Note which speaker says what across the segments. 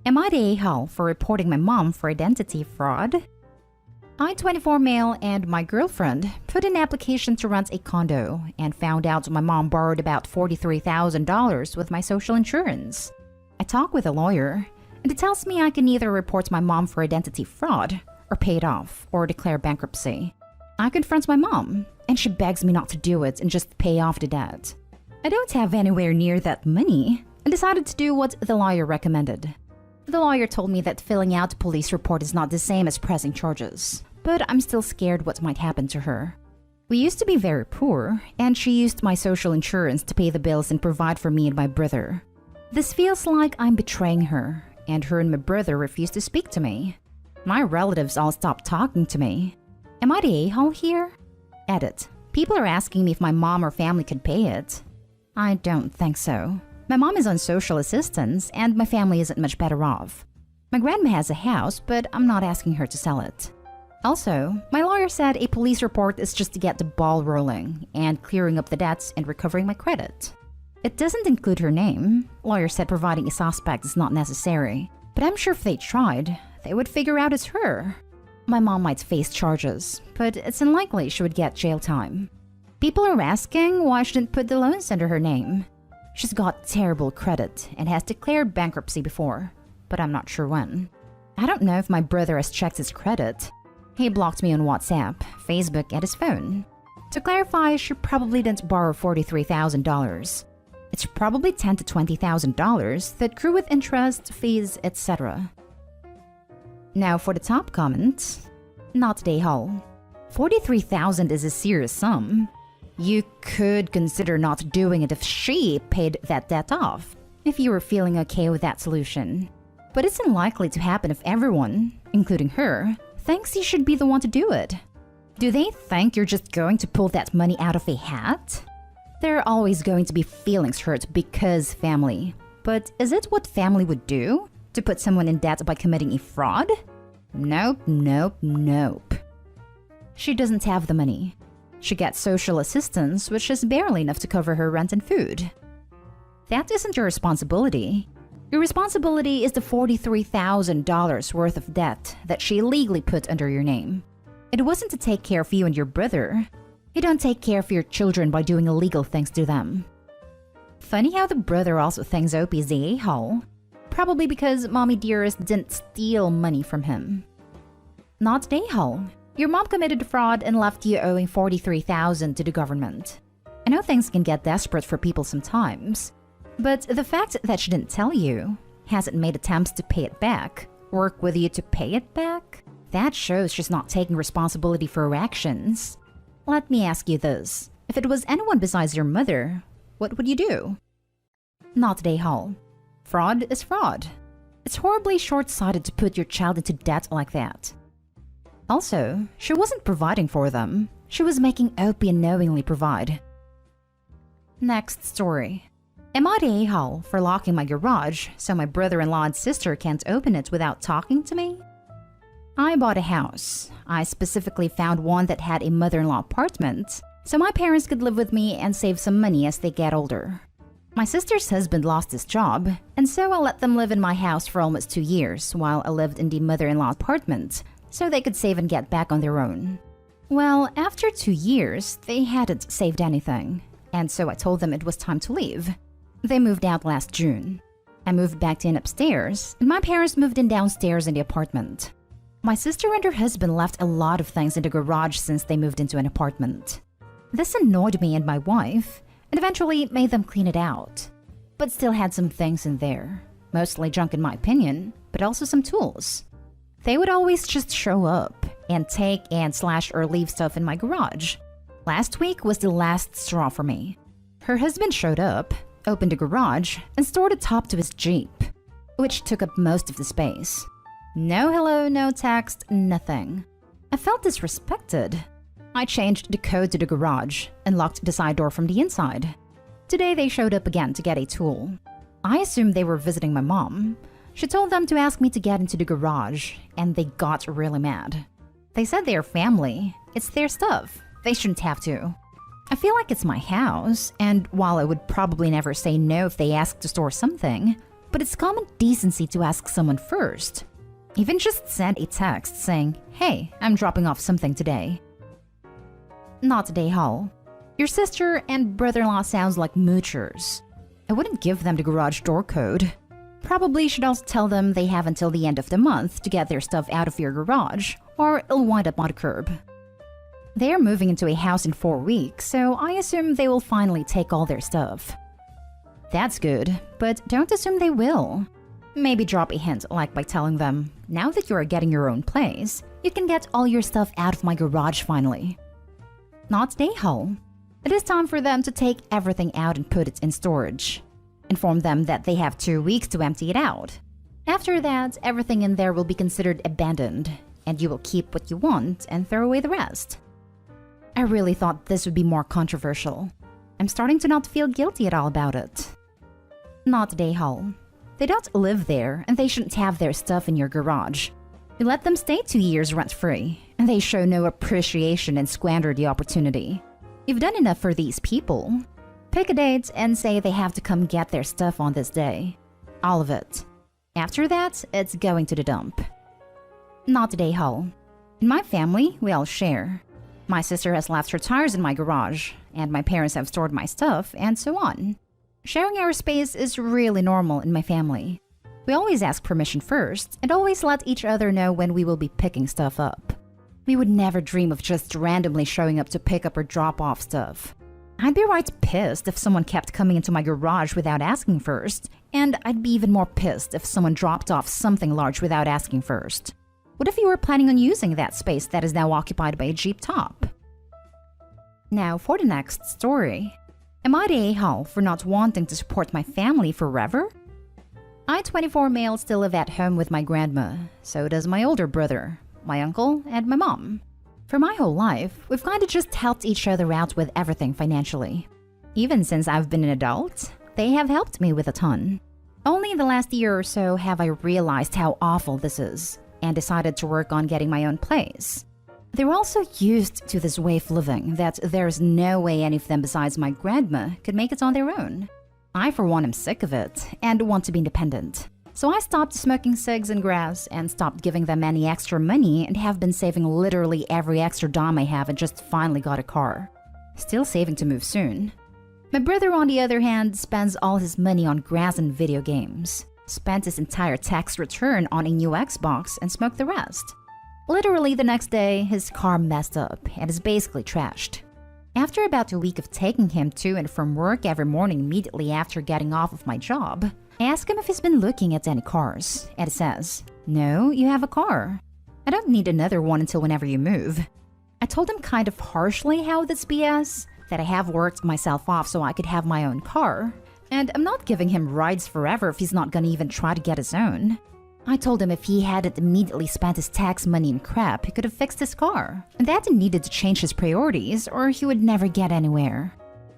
Speaker 1: Am I the a-hole for reporting my mom for identity fraud? I, 24 male, and my girlfriend put in an application to rent a condo and found out my mom borrowed about $43,000 with my social insurance. I talk with a lawyer, and it tells me I can either report my mom for identity fraud, or pay it off, or declare bankruptcy. I confront my mom, and she begs me not to do it and just pay off the debt. I don't have anywhere near that money, and decided to do what the lawyer recommended. The lawyer told me that filling out a police report is not the same as pressing charges, but I'm still scared what might happen to her. We used to be very poor, and she used my social insurance to pay the bills and provide for me and my brother. This feels like I'm betraying her, and her and my brother refuse to speak to me. My relatives all stopped talking to me. Am I the a-hole here? Edit. People are asking me if my mom or family could pay it. I don't think so. My mom is on social assistance, and my family isn't much better off. My grandma has a house, but I'm not asking her to sell it. Also, my lawyer said a police report is just to get the ball rolling and clearing up the debts and recovering my credit. It doesn't include her name. Lawyer said providing a suspect is not necessary, but I'm sure if they tried, they would figure out it's her. My mom might face charges, but it's unlikely she would get jail time. People are asking why I shouldn't put the loans under her name. She's got terrible credit and has declared bankruptcy before, but I'm not sure when. I don't know if my brother has checked his credit. He blocked me on WhatsApp, Facebook, and his phone. To clarify, she probably didn't borrow $43,000. It's probably $10,000 to $20,000 that grew with interest, fees, etc. Now for the top comment. Not the a-hole. $43,000 is a serious sum. You could consider not doing it if she paid that debt off, if you were feeling okay with that solution. But it's unlikely to happen if everyone, including her, thinks you should be the one to do it. Do they think you're just going to pull that money out of a hat? There are always going to be feelings hurt because family. But is it what family would do? To put someone in debt by committing a fraud? Nope, nope, nope. She doesn't have the money. She gets social assistance, which is barely enough to cover her rent and food. That isn't your responsibility. Your responsibility is the $43,000 worth of debt that she illegally put under your name. It wasn't to take care of you and your brother. You don't take care of your children by doing illegal things to them. Funny how the brother also thinks Opie is the a-hole. Probably because Mommy Dearest didn't steal money from him. Not the a-hole. Your mom committed fraud and left you owing $43,000 to the government. I know things can get desperate for people sometimes, but the fact that she didn't tell you, hasn't made attempts to pay it back, work with you to pay it back, that shows she's not taking responsibility for her actions. Let me ask you this. If it was anyone besides your mother, what would you do? Not the a-hole. Fraud is fraud. It's horribly short-sighted to put your child into debt like that. Also, she wasn't providing for them. She was making Opie unknowingly provide. Next story. Am I the a-hole for locking my garage so my brother-in-law and sister can't open it without talking to me? I bought a house. I specifically found one that had a mother-in-law apartment, so my parents could live with me and save some money as they get older. My sister's husband lost his job, and so I let them live in my house for almost 2 years while I lived in the mother-in-law apartment, so they could save and get back on their own. Well, after 2 years, they hadn't saved anything, and so I told them it was time to leave. They moved out last June. I moved back in upstairs, and my parents moved in downstairs in the apartment. My sister and her husband left a lot of things in the garage since they moved into an apartment. This annoyed me and my wife, and eventually made them clean it out, but still had some things in there. Mostly junk in my opinion, but also some tools. They would always just show up and take and slash or leave stuff in my garage. Last week was the last straw for me. Her husband showed up, opened the garage, and stored a top to his Jeep, which took up most of the space. No hello, no text, nothing. I felt disrespected. I changed the code to the garage and locked the side door from the inside. Today they showed up again to get a tool. I assumed they were visiting my mom. She told them to ask me to get into the garage, and they got really mad. They said they're family. It's their stuff. They shouldn't have to. I feel like it's my house, and while I would probably never say no if they asked to store something, but it's common decency to ask someone first. Even just send a text saying, "Hey, I'm dropping off something today." Not today, Hall. Your sister and brother-in-law sounds like moochers. I wouldn't give them the garage door code. Probably should also tell them they have until the end of the month to get their stuff out of your garage, or it'll wind up on the curb. They are moving into a house in 4 weeks, so I assume they will finally take all their stuff. That's good, but don't assume they will. Maybe drop a hint, like by telling them, "Now that you are getting your own place, you can get all your stuff out of my garage finally." Not today, Hull. It is time for them to take everything out and put it in storage. Inform them that they have 2 weeks to empty it out. After that, everything in there will be considered abandoned, and you will keep what you want and throw away the rest. I really thought this would be more controversial. I'm starting to not feel guilty at all about it. Not today, Hull. They don't live there, and they shouldn't have their stuff in your garage. You let them stay 2 years rent-free, and they show no appreciation and squander the opportunity. You've done enough for these people. Pick a date and say they have to come get their stuff on this day. All of it. After that, it's going to the dump. Not today, Hull. In my family, we all share. My sister has left her tires in my garage, and my parents have stored my stuff, and so on. Sharing our space is really normal in my family. We always ask permission first, and always let each other know when we will be picking stuff up. We would never dream of just randomly showing up to pick up or drop off stuff. I'd be right pissed if someone kept coming into my garage without asking first, and I'd be even more pissed if someone dropped off something large without asking first. What if you were planning on using that space that is now occupied by a Jeep top? Now for the next story. Am I the a-hole for not wanting to support my family forever? I, 24 male, still live at home with my grandma. So does my older brother, my uncle, and my mom. For my whole life, we've kind of just helped each other out with everything financially. Even since I've been an adult, they have helped me with a ton. Only in the last year or so have I realized how awful this is, and decided to work on getting my own place. They were also used to this way of living that there's no way any of them besides my grandma could make it on their own. I, for one, am sick of it and want to be independent. So I stopped smoking cigs and grass and stopped giving them any extra money and have been saving literally every extra dime I have and just finally got a car. Still saving to move soon. My brother, on the other hand, spends all his money on grass and video games. Spent his entire tax return on a new Xbox and smoked the rest. Literally the next day, his car messed up and is basically trashed. After about a week of taking him to and from work every morning immediately after getting off of my job, I ask him if he's been looking at any cars, and he says, "No, you have a car. I don't need another one until whenever you move." I told him kind of harshly how this BS, that I have worked myself off so I could have my own car, and I'm not giving him rides forever if he's not gonna even try to get his own. I told him if he hadn't immediately spent his tax money in crap, he could have fixed his car, and that he needed to change his priorities or he would never get anywhere.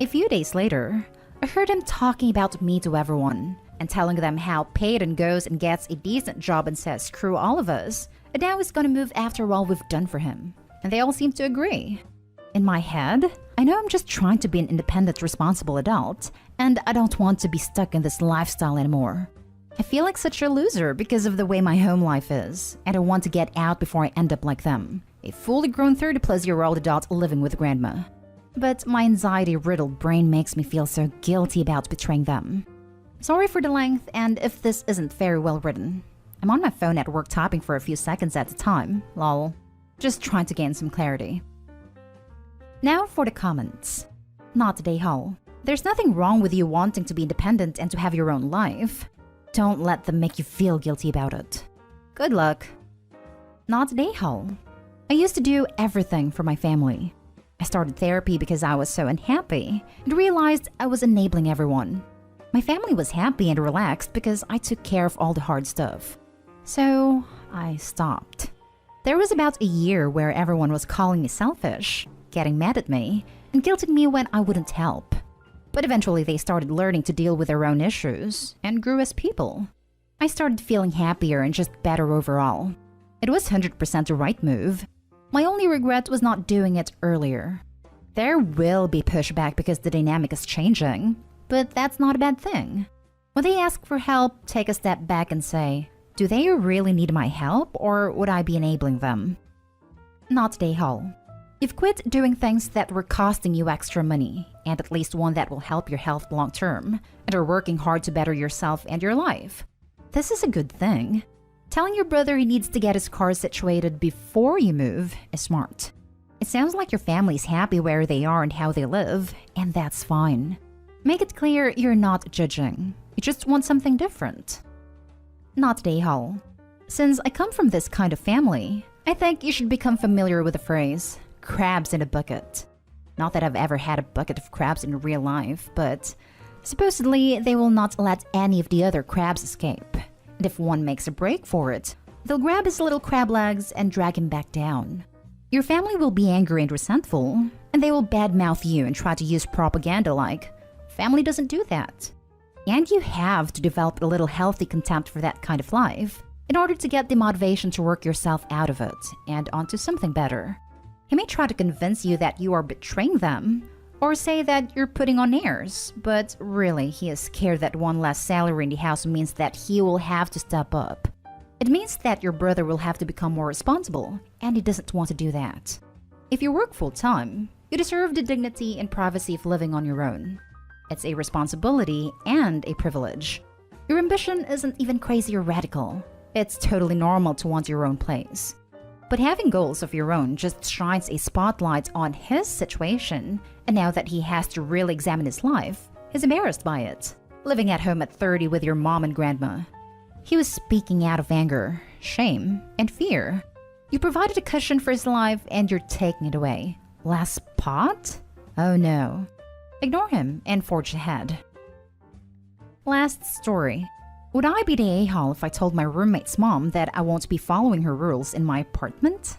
Speaker 1: A few days later, I heard him talking about me to everyone, and telling them how Peyton goes and gets a decent job and says screw all of us, and now he's gonna move after all we've done for him. And they all seem to agree. In my head, I know I'm just trying to be an independent, responsible adult, and I don't want to be stuck in this lifestyle anymore. I feel like such a loser because of the way my home life is, and I want to get out before I end up like them, a fully grown 30-plus-year-old adult living with grandma. But my anxiety-riddled brain makes me feel so guilty about betraying them. Sorry for the length, and if this isn't very well written. I'm on my phone at work typing for a few seconds at a time, lol. Just trying to gain some clarity. Now for the comments. Not today, Hull. There's nothing wrong with you wanting to be independent and to have your own life. Don't let them make you feel guilty about it. Good luck. Not today, Hull. I used to do everything for my family. I started therapy because I was so unhappy and realized I was enabling everyone. My family was happy and relaxed because I took care of all the hard stuff. So I stopped. There was about a year where everyone was calling me selfish, getting mad at me, and guilting me when I wouldn't help. But eventually they started learning to deal with their own issues and grew as people. I started feeling happier and just better overall. It was 100% the right move. My only regret was not doing it earlier. There will be pushback because the dynamic is changing, but that's not a bad thing. When they ask for help, take a step back and say, do they really need my help or would I be enabling them? Not day haul. You've quit doing things that were costing you extra money, and at least one that will help your health long term, and are working hard to better yourself and your life. This is a good thing. Telling your brother he needs to get his car situated before you move is smart. It sounds like your family's happy where they are and how they live, and that's fine. Make it clear you're not judging. You just want something different. Not day haul. Since I come from this kind of family, I think you should become familiar with the phrase, crabs in a bucket. Not that I've ever had a bucket of crabs in real life, but supposedly they will not let any of the other crabs escape. And if one makes a break for it, they'll grab his little crab legs and drag him back down. Your family will be angry and resentful, and they will badmouth you and try to use propaganda like, family doesn't do that. And you have to develop a little healthy contempt for that kind of life in order to get the motivation to work yourself out of it and onto something better. He may try to convince you that you are betraying them, or say that you're putting on airs, but really he is scared that one less salary in the house means that he will have to step up. It means that your brother will have to become more responsible, and he doesn't want to do that. If you work full-time, you deserve the dignity and privacy of living on your own. It's a responsibility and a privilege. Your ambition isn't even crazy or radical. It's totally normal to want your own place. But having goals of your own just shines a spotlight on his situation, and now that he has to really examine his life, he's embarrassed by it. Living at home at 30 with your mom and grandma. He was speaking out of anger, shame, and fear. You provided a cushion for his life and you're taking it away. Last pot? Oh no. Ignore him and forge ahead. Last story. Would I be the a-hole if I told my roommate's mom that I won't be following her rules in my apartment?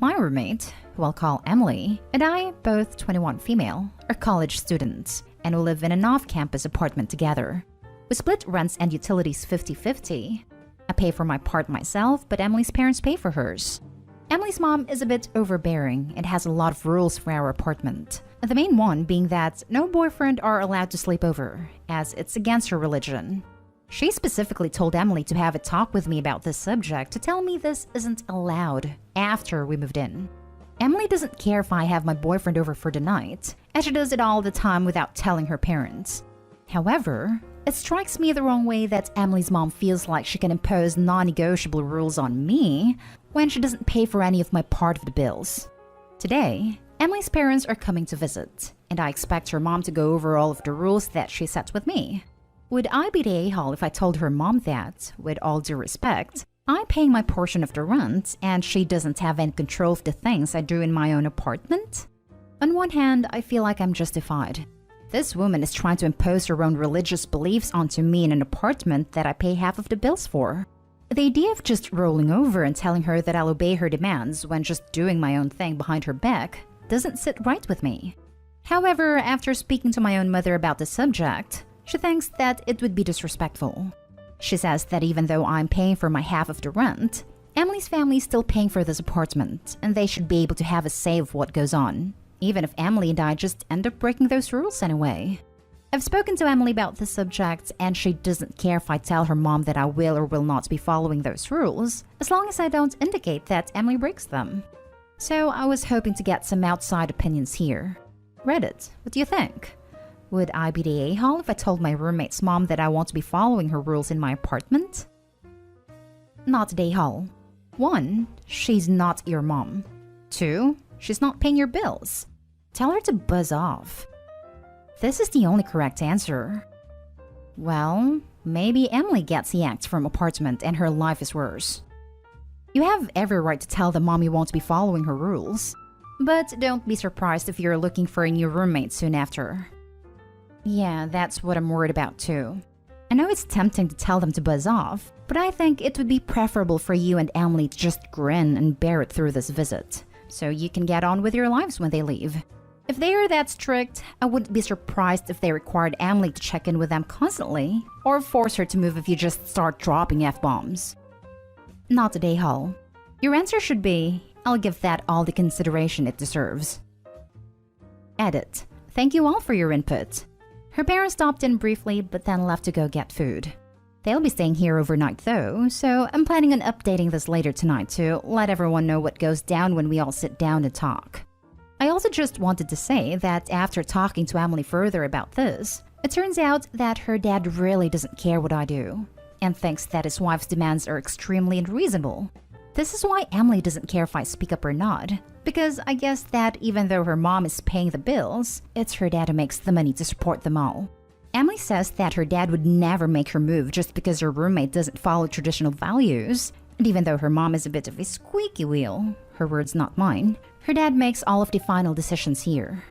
Speaker 1: My roommate, who I'll call Emily, and I, both 21 female, are college students and we live in an off-campus apartment together. We split rents and utilities 50-50. I pay for my part myself, but Emily's parents pay for hers. Emily's mom is a bit overbearing and has a lot of rules for our apartment. The main one being that no boyfriend are allowed to sleep over, as it's against her religion. She specifically told Emily to have a talk with me about this subject to tell me this isn't allowed after we moved in. Emily doesn't care if I have my boyfriend over for the night, as she does it all the time without telling her parents. However, it strikes me the wrong way that Emily's mom feels like she can impose non-negotiable rules on me when she doesn't pay for any of my part of the bills. Today, Emily's parents are coming to visit, and I expect her mom to go over all of the rules that she set with me. Would I be the a-hole if I told her mom that, with all due respect, I'm paying my portion of the rent and she doesn't have any control of the things I do in my own apartment? On one hand, I feel like I'm justified. This woman is trying to impose her own religious beliefs onto me in an apartment that I pay half of the bills for. The idea of just rolling over and telling her that I'll obey her demands when just doing my own thing behind her back doesn't sit right with me. However, after speaking to my own mother about the subject, she thinks that it would be disrespectful. She says that even though I'm paying for my half of the rent, Emily's family is still paying for this apartment, and they should be able to have a say of what goes on, even if Emily and I just end up breaking those rules anyway. I've spoken to Emily about this subject, and she doesn't care if I tell her mom that I will or will not be following those rules, as long as I don't indicate that Emily breaks them. So I was hoping to get some outside opinions here. Reddit, what do you think? Would I be the a-hole if I told my roommate's mom that I won't be following her rules in my apartment? Not the a-hole. 1. She's not your mom. 2. She's not paying your bills. Tell her to buzz off. This is the only correct answer. Well, maybe Emily gets yanked from apartment and her life is worse. You have every right to tell the mom you won't be following her rules. But don't be surprised if you're looking for a new roommate soon after. Yeah, that's what I'm worried about too. I know it's tempting to tell them to buzz off, but I think it would be preferable for you and Emily to just grin and bear it through this visit, so you can get on with your lives when they leave. If they are that strict, I wouldn't be surprised if they required Emily to check in with them constantly, or force her to move if you just start dropping F-bombs. Not the a-hole. Your answer should be, I'll give that all the consideration it deserves. Edit. Thank you all for your input. Her parents stopped in briefly but then left to go get food. They'll be staying here overnight though, so I'm planning on updating this later tonight to let everyone know what goes down when we all sit down and talk. I also just wanted to say that after talking to Emily further about this, it turns out that her dad really doesn't care what I do, and thinks that his wife's demands are extremely unreasonable. This is why Emily doesn't care if I speak up or not, because I guess that even though her mom is paying the bills, it's her dad who makes the money to support them all. Emily says that her dad would never make her move just because her roommate doesn't follow traditional values, and even though her mom is a bit of a squeaky wheel, her words not mine, her dad makes all of the final decisions here.